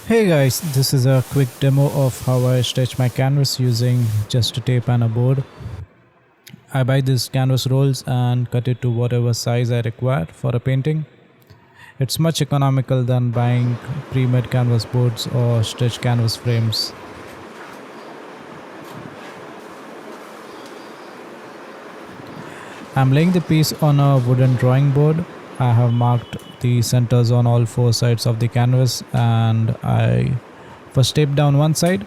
Hey guys, this is a quick demo of how I stretch my canvas using just a tape and a board. I buy these canvas rolls and cut it to whatever size I require for a painting. It's much economical than buying pre-made canvas boards or stretch canvas frames. I'm laying the piece on a wooden drawing board. I have marked the centers on all four sides of the canvas and I first tape down one side.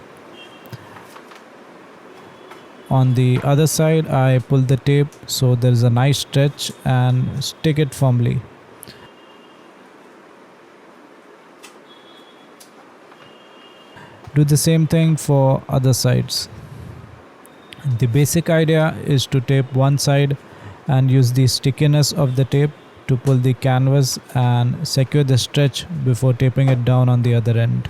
On the other side, I pull the tape so there is a nice stretch and stick it firmly. Do the same thing for other sides. The basic idea is to tape one side and use the stickiness of the tape to pull the canvas and secure the stretch before taping it down on the other end.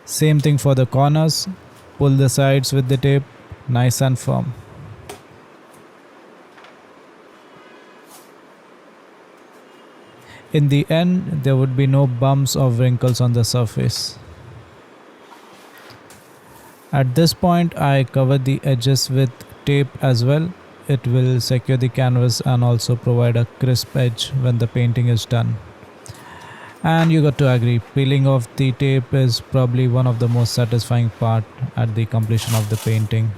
Same thing for the corners, pull the sides with the tape nice and firm. In the end, there would be no bumps or wrinkles on the surface. At this point, I cover the edges with tape as well. It will secure the canvas and also provide a crisp edge when the painting is done. And you got to agree, peeling off the tape is probably one of the most satisfying part at the completion of the painting.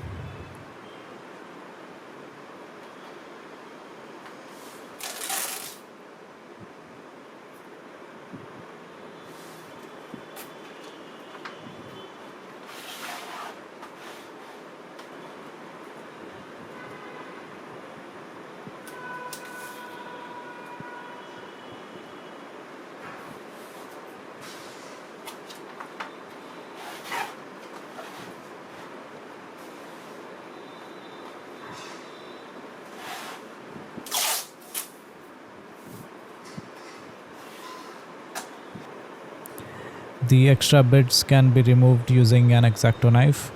The extra bits can be removed using an X-Acto knife.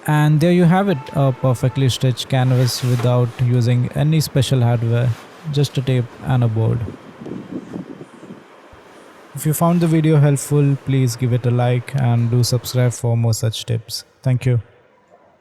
And there you have it, a perfectly stitched canvas without using any special hardware, just a tape and a board. If you found the video helpful, please give it a like and do subscribe for more such tips. Thank you.